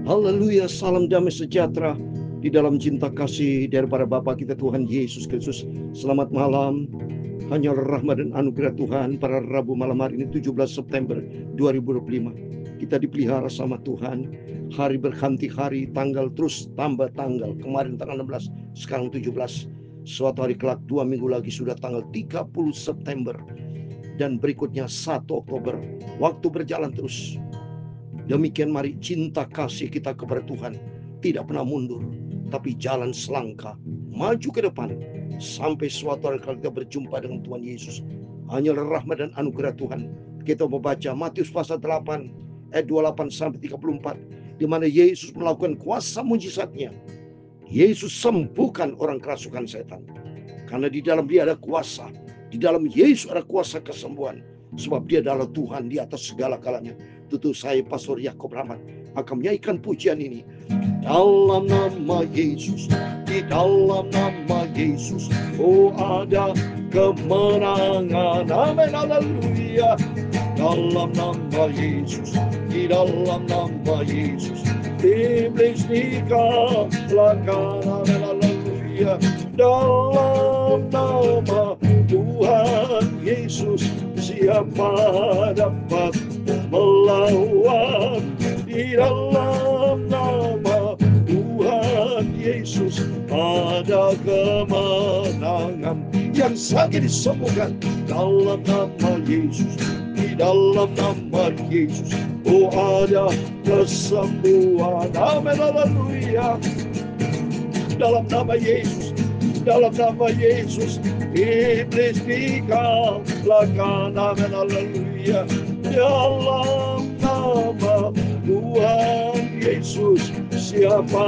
Haleluya, salam damai sejahtera di dalam cinta kasih daripada Bapa kita Tuhan Yesus Kristus. Selamat malam. Hanyalah rahmat dan anugerah Tuhan pada Rabu malam hari ini 17 September 2025. Kita dipelihara sama Tuhan. Hari berganti hari, tanggal terus tambah tanggal. Kemarin tanggal 16, sekarang 17. Suatu hari kelak 2 minggu lagi sudah tanggal 30 September. Dan berikutnya 1 Oktober. Waktu berjalan terus. Demikian mari cinta kasih kita kepada Tuhan tidak pernah mundur, tapi jalan selangkah maju ke depan sampai suatu hari kita berjumpa dengan Tuhan Yesus. Hanyalah rahmat dan anugerah Tuhan. Kita membaca Matius pasal 8 ayat 28 sampai 34, di mana Yesus melakukan kuasa mujizatnya. Yesus sembuhkan orang kerasukan setan. Karena di dalam Dia ada kuasa. Di dalam Yesus ada kuasa kesembuhan. Sebab Dia adalah Tuhan di atas segala-galanya. Tutu saya Pastor Yakob Rahmat akan menyanyikan pujian ini. Dalam nama Yesus, di dalam nama Yesus, oh ada kemenangan. Amin, haleluya. Dalam nama Yesus, di dalam nama Yesus, iblis dikalahkan. Amin, haleluya. Dalam nama Tuhan Yesus, siapa dapat melawan? Di dalam nama Tuhan Yesus ada kemenangan. Yang sakit disembuhkan dalam nama Yesus. Di dalam nama Yesus, oh ada kesembuhan. Amin, haleluya. Dalam nama Yesus, dalam nama Yesus, iblis dikalahkan. Amin, haleluya. Dalam nama Tuhan Yesus, siapa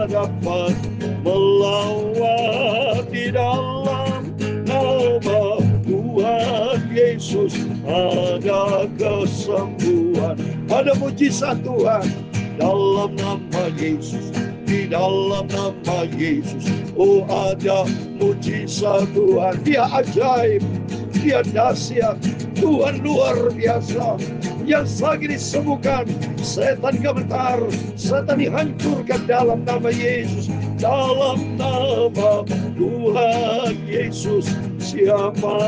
dapat melawan? Di dalam nama Tuhan Yesus ada kesembuhan, ada mujizat Tuhan. Dalam nama Yesus, di dalam nama Yesus, oh ada mujizat Tuhan. Dia ajaib, Dia dahsyat, Tuhan luar biasa. Yang sakit disembuhkan, setan gemetar, setan dihancurkan dalam nama Yesus. Dalam nama Tuhan Yesus, siapa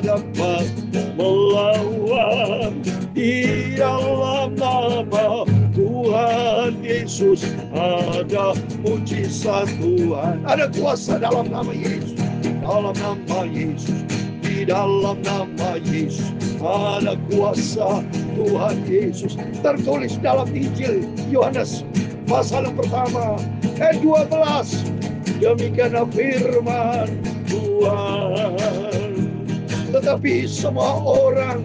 dapat melawan? Di dalam nama Tuhan Yesus ada mujizat Tuhan, ada kuasa dalam nama Yesus. Dalam nama Yesus, di dalam nama Yesus ada kuasa Tuhan Yesus. Tertulis dalam Injil Yohanes pasal yang pertama ayat 12. Demikian firman Tuhan. Tetapi semua orang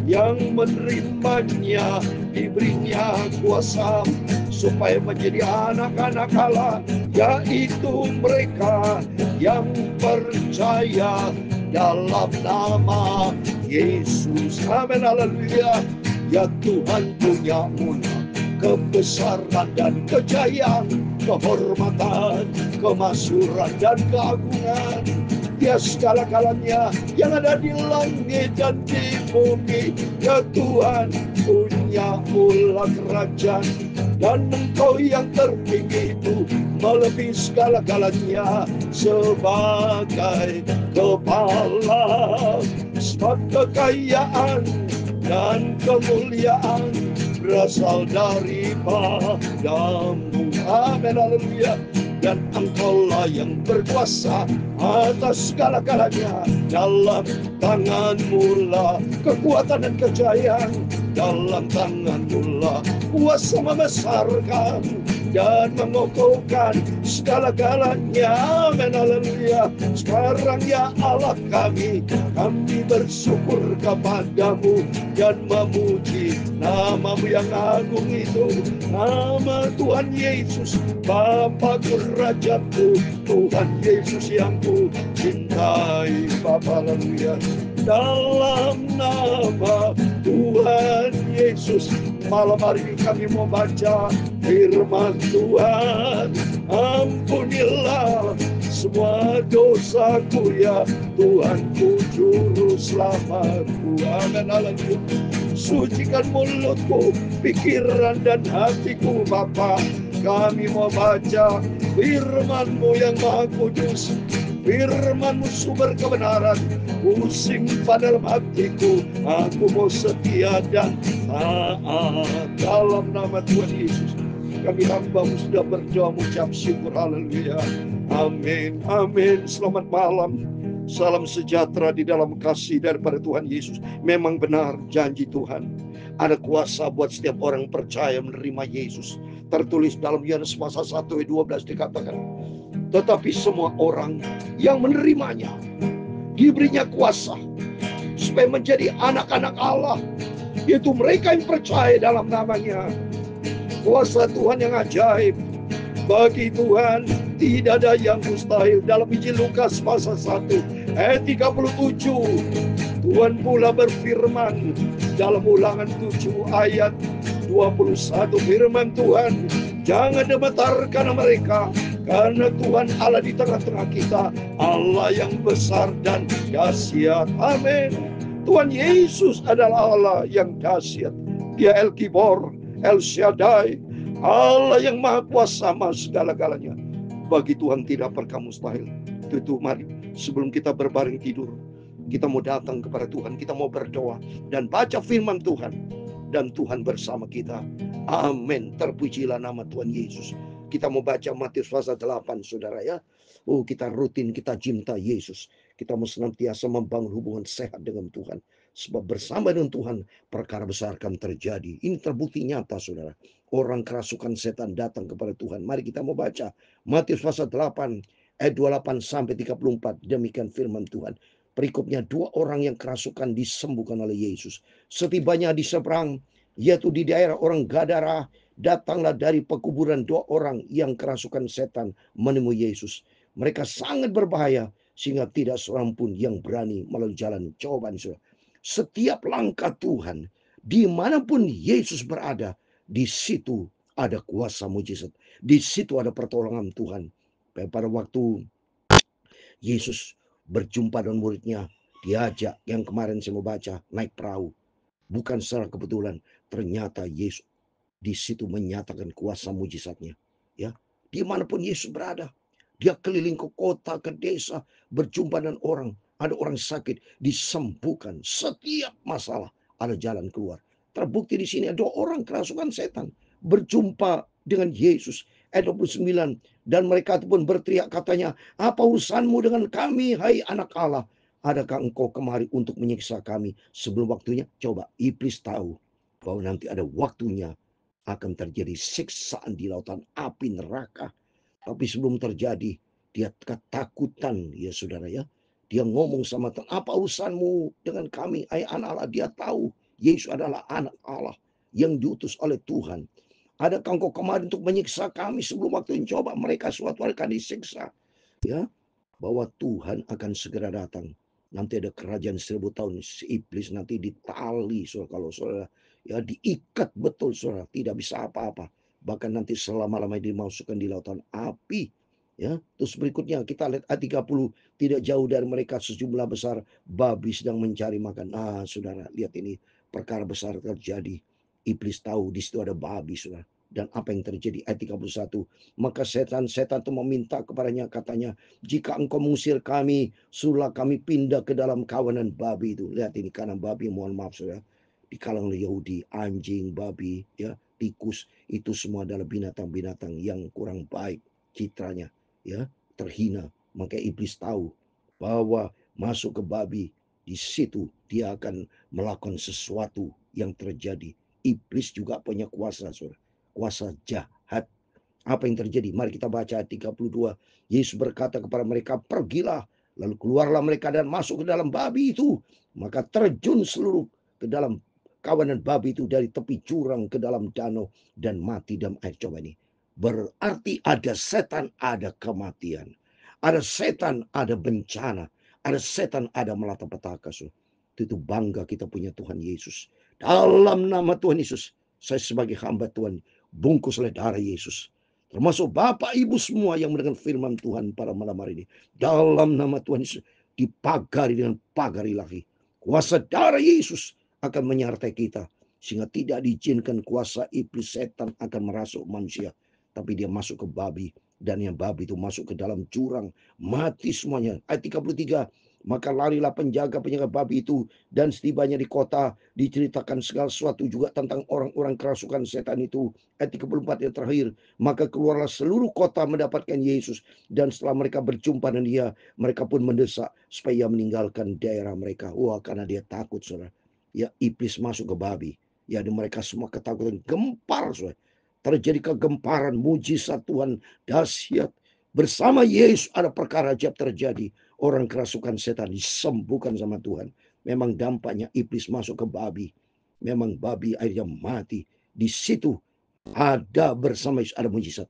yang menerimanya diberinya kuasa supaya menjadi anak-anak Allah, yaitu mereka yang percaya dalam nama Yesus. Amin, haleluya. Ya Tuhan punya mula kebesaran dan kejayaan, kehormatan, kemasyuran dan keagungan. Dia segala-galanya yang ada di langit dan di bumi. Ya Tuhan punya mula kerajaan, dan Engkau yang tertinggi itu melebihi segala-galanya sebagai kepala. Sebab kekayaan dan kemuliaan berasal daripadamu. Amin, haleluya. Dan Engkaulah yang berkuasa atas segala-galanya. Dalam tangan-Mu lah kekuatan dan kejayaan. Dalam tangan-Mu lah kuasa membesarkan dan mengokohkan segala-galanya. Amin, haleluya. Sekarang ya Allah kami bersyukur kepadamu dan memuji nama-Mu yang agung itu. Nama Tuhan Yesus, Bapa-Ku, Raja-Ku, Tuhan Yesus yang Ku cintai. Bapa, haleluya. Dalam nama Tuhan Yesus, malam hari ini kami mau baca firman Tuhan. Ampunilah semua dosaku ya Tuhanku, juru selamatku. Amin, haleluya. Sucikan mulutku, pikiran dan hatiku Bapa. Kami mau baca firman-Mu yang Maha Kudus, firman-Mu sumber kebenaran. Pusing pada dalam hatiku, aku mau setia dan taat. Dalam nama Tuhan Yesus, kami hamba-Mu sudah berdoa mengucap syukur. Haleluya. Amin. Amin. Selamat malam. Salam sejahtera di dalam kasih daripada Tuhan Yesus. Memang benar janji Tuhan. Ada kuasa buat setiap orang percaya menerima Yesus. Tertulis dalam Yohanes pasal 1 ayat 12 dikatakan, tetapi semua orang yang menerimanya diberinya kuasa supaya menjadi anak-anak Allah, yaitu mereka yang percaya dalam namanya. Kuasa Tuhan yang ajaib. Bagi Tuhan tidak ada yang mustahil. Dalam Injil Lukas pasal 1 ayat 37, Tuhan pula berfirman dalam Ulangan 7 ayat 21, firman Tuhan, jangan gemetarkan mereka, karena Tuhan Allah di tengah-tengah kita, Allah yang besar dan dahsyat. Amin. Tuhan Yesus adalah Allah yang dahsyat. Dia El Gibor, El Shaddai, Allah yang maha kuasa sama segala-galanya. Bagi Tuhan tidak perkara mustahil. Itu mari sebelum kita berbaring tidur, kita mau datang kepada Tuhan, kita mau berdoa dan baca firman Tuhan, dan Tuhan bersama kita. Amin. Terpujilah nama Tuhan Yesus. Kita mau baca Matius pasal 8, saudara ya. Kita rutin, kita cinta Yesus. Kita mau senantiasa membangun hubungan sehat dengan Tuhan. Sebab bersama dengan Tuhan, perkara besar akan terjadi. Ini terbukti nyata, saudara. Orang kerasukan setan datang kepada Tuhan. Mari kita mau baca Matius pasal 8, ayat 28 sampai 34. Demikian firman Tuhan. Perikopnya, 2 orang yang kerasukan disembuhkan oleh Yesus. Setibanya di seberang, yaitu di daerah orang Gadara, datanglah dari pekuburan 2 orang yang kerasukan setan menemui Yesus. Mereka sangat berbahaya sehingga tidak seorang pun yang berani melalui jalan. Coba nih, setiap langkah Tuhan, dimanapun Yesus berada, di situ ada kuasa mujizat. Di situ ada pertolongan Tuhan. Pada waktu Yesus berjumpa dengan muridnya, diajak yang kemarin saya mau baca, naik perahu. Bukan secara kebetulan, ternyata Yesus di situ menyatakan kuasa mujizatnya. Ya, dimanapun Yesus berada, dia keliling ke kota, ke desa, berjumpa dengan orang. Ada orang sakit, disembuhkan. Setiap masalah ada jalan keluar. Terbukti di sini ada 2 orang kerasukan setan berjumpa dengan Yesus. Ayat 29, dan mereka pun berteriak katanya, apa urusanmu dengan kami, hai anak Allah? Adakah engkau kemari untuk menyiksa kami sebelum waktunya? Coba, iblis tahu bahwa nanti ada waktunya akan terjadi siksaan di lautan api neraka. Tapi sebelum terjadi, dia ketakutan, ya saudara ya. Dia ngomong sama Tuhan, apa urusanmu dengan kami, hai anak Allah? Dia tahu Yesus adalah anak Allah yang diutus oleh Tuhan. Adakah engkau kemari untuk menyiksa kami sebelum waktu ini? Coba, mereka suatu hari akan disiksa. Ya, bahwa Tuhan akan segera datang. Nanti ada kerajaan 1000 tahun. Si iblis nanti ditali, saudara. Kalau saudara ya diikat betul, saudara, tidak bisa apa-apa. Bahkan nanti selama-lamanya dimasukkan di lautan api. Ya, terus berikutnya kita lihat ayat 30, tidak jauh dari mereka sejumlah besar babi sedang mencari makan. Nah, saudara, lihat ini perkara besar terjadi. Iblis tahu di situ ada babi, saudara. Dan apa yang terjadi? Ayat 31. Maka setan-setan itu meminta kepadanya, katanya, jika engkau mengusir kami, suruhlah kami pindah ke dalam kawanan babi itu. Lihat ini kanan babi, mohon maaf saudara. Di kalangan Yahudi, anjing, babi, ya, tikus, itu semua adalah binatang-binatang yang kurang baik citranya, ya, terhina. Maka iblis tahu bahwa masuk ke babi, di situ dia akan melakukan sesuatu yang terjadi. Iblis juga punya kuasa, saudara. Kuasa jahat. Apa yang terjadi? Mari kita baca ayat 32. Yesus berkata kepada mereka, pergilah. Lalu keluarlah mereka dan masuk ke dalam babi itu. Maka terjun seluruh ke dalam kawanan babi itu dari tepi jurang ke dalam danau dan mati dalam air. Coba ini. Berarti ada setan, ada kematian. Ada setan, ada bencana. Ada setan, ada malapetaka. Itu bangga kita punya Tuhan Yesus. Dalam nama Tuhan Yesus, saya sebagai hamba Tuhan, bungkus oleh darah Yesus. Termasuk Bapak Ibu semua yang mendengar firman Tuhan pada malam hari ini. Dalam nama Tuhan Yesus, dipagari dengan pagar ilahi. Kuasa darah Yesus akan menyertai kita. Sehingga tidak diizinkan kuasa iblis setan akan merasuk manusia. Tapi dia masuk ke babi. Dan yang babi itu masuk ke dalam jurang. Mati semuanya. Ayat 33. Maka larilah penjaga-penjaga babi itu. Dan setibanya di kota diceritakan segala sesuatu juga tentang orang-orang kerasukan setan itu. Ayat 34 yang terakhir. Maka keluarlah seluruh kota mendapatkan Yesus. Dan setelah mereka berjumpa dengan dia, mereka pun mendesak supaya ia meninggalkan daerah mereka. Wah, karena dia takut, saudara. Ya, iblis masuk ke babi. Ya, dan mereka semua ketakutan, gempar, saudara. Terjadi kegemparan, mujizat Tuhan dahsyat. Bersama Yesus ada perkara ajaib terjadi. Orang kerasukan setan disembuhkan sama Tuhan. Memang dampaknya iblis masuk ke babi. Memang babi akhirnya mati. Di situ ada bersama Yesus ada mujizat.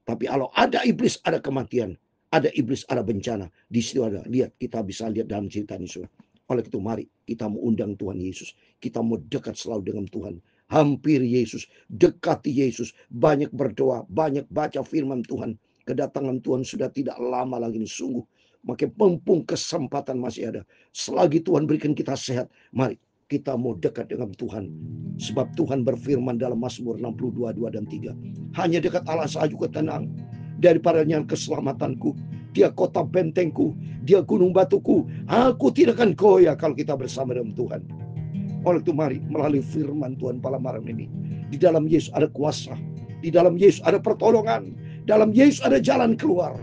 Tapi kalau ada iblis ada kematian. Ada iblis ada bencana. Di situ ada. Lihat, kita bisa lihat dalam cerita ini, saudara. Oleh itu mari kita mau undang Tuhan Yesus. Kita mau dekat selalu dengan Tuhan. Hampir Yesus, dekati Yesus. Banyak berdoa, banyak baca firman Tuhan. Kedatangan Tuhan sudah tidak lama lagi ini, sungguh. Makin mumpung kesempatan masih ada. Selagi Tuhan berikan kita sehat, mari kita mau dekat dengan Tuhan. Sebab Tuhan berfirman dalam Mazmur 62, 2 dan 3. Hanya dekat Allah saja juga tenang. Daripadanya keselamatanku. Dia kota bentengku, dia gunung batuku. Aku tidak akan goyah kalau kita bersama dengan Tuhan. Oleh itu mari melalui firman Tuhan pada malam ini. Di dalam Yesus ada kuasa. Di dalam Yesus ada pertolongan. Dalam Yesus ada jalan keluar.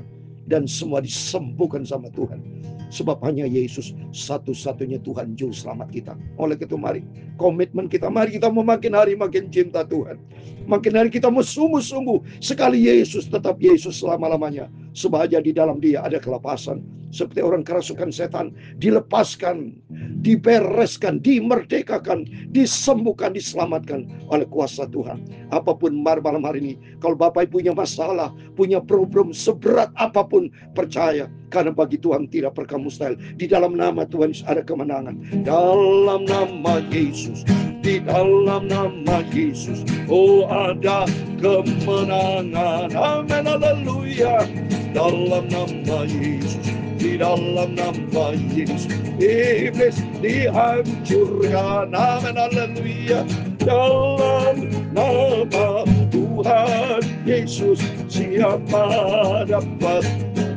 Dan semua disembuhkan sama Tuhan. Sebab hanya Yesus satu-satunya Tuhan juru selamat kita. Oleh itu mari komitmen kita. Mari kita mau makin hari makin cinta Tuhan. Makin hari kita mau sungguh-sungguh. Sekali Yesus tetap Yesus selama-lamanya. Sebab aja di dalam dia ada kelepasan. Seperti orang kerasukan setan. Dilepaskan, dibereskan, dimerdekakan, disembuhkan, diselamatkan oleh kuasa Tuhan. Apapun malam hari ini. Kalau Bapak punya masalah, punya problem seberat apapun, percaya. Karena bagi Tuhan tidak perkara mustahil. Di dalam nama Tuhan ada kemenangan. Dalam nama Yesus. Di dalam nama Yesus. Oh, ada kemenangan. Amin, haleluya. Dalam nama Yesus. Di dalam nama Yesus. Iblis dihancurkan. Amin, haleluya. Dalam nama Tuhan Yesus. Siapa dapat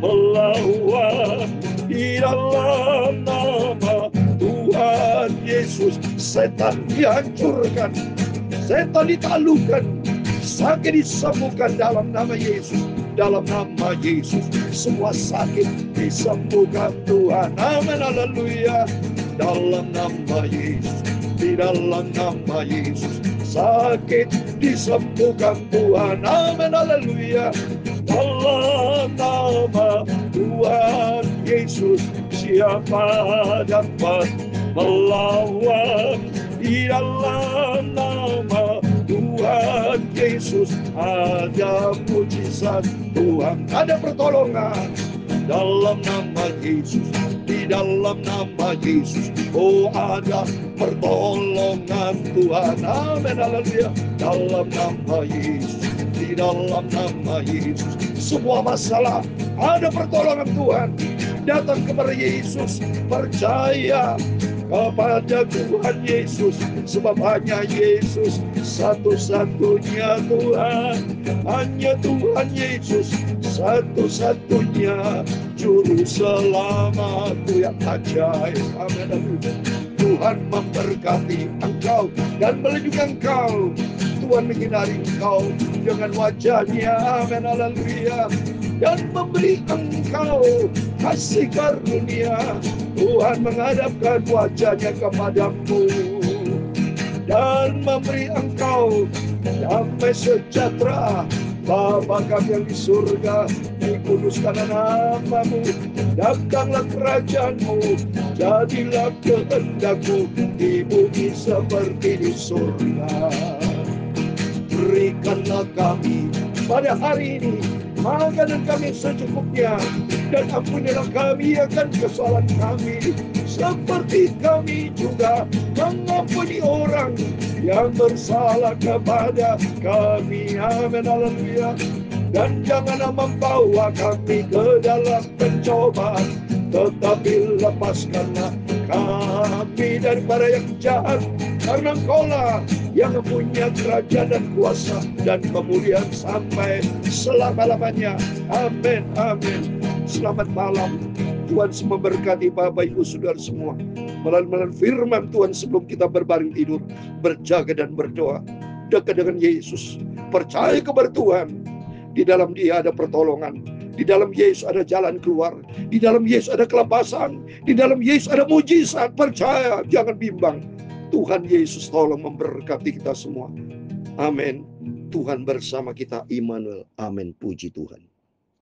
melawan? Di dalam nama Tuhan Yesus. Setan dihancurkan, setan ditaklukkan, sakit disembuhkan dalam nama Yesus. Dalam nama Yesus semua sakit disembuhkan Tuhan. Amin, haleluya. Dalam nama Yesus, di dalam nama Yesus sakit disembuhkan Tuhan. Amin, haleluya. Dalam nama Tuhan Yesus siapa dapat melawan? Di dalam nama Tuhan Yesus ada mujizat Tuhan, ada pertolongan. Dalam nama Yesus, di dalam nama Yesus, oh ada pertolongan Tuhan. Amin, haleluya. Dalam nama Yesus, di dalam nama Yesus, semua masalah ada pertolongan Tuhan. Datang kepada Yesus, percaya kepada Tuhan Yesus, sebab hanya Yesus satu-satunya Tuhan. Hanya Tuhan Yesus satu-satunya juru selamatku yang ajaib. Amin. Tuhan memberkati engkau dan melindungi engkau. Tuhan menghindari engkau dengan wajahnya. Amin, haleluya. Dan memberi engkau kasih karunia. Tuhan menghadapkan wajahnya kepadamu dan memberi engkau damai sejahtera. Bapa kami yang di surga, dikuduskan namamu, datanglah kerajaanmu, jadilah kehendakmu di bumi seperti di surga. Berikanlah kami pada hari ini makanan kami secukupnya, dan ampunilah kami akan kesalahan kami, seperti kami juga mengampuni orang yang bersalah kepada kami. Amin, haleluya. Dan janganlah membawa kami ke dalam pencobaan, tetapi lepaskanlah kami daripada yang jahat. Karena Engkaulah yang punya kerajaan dan kuasa dan kemuliaan sampai selama-lamanya. Amin, amin. Selamat malam. Tuhan memberkati Bapak Ibu Saudara semua. Melalui firman Tuhan sebelum kita berbaring tidur, berjaga dan berdoa. Dekat dengan Yesus. Percaya kepada Tuhan. Di dalam Dia ada pertolongan. Di dalam Yesus ada jalan keluar. Di dalam Yesus ada kelepasan. Di dalam Yesus ada mujizat. Percaya, jangan bimbang. Tuhan Yesus tolong memberkati kita semua. Amin. Tuhan bersama kita, Immanuel. Amin. Puji Tuhan.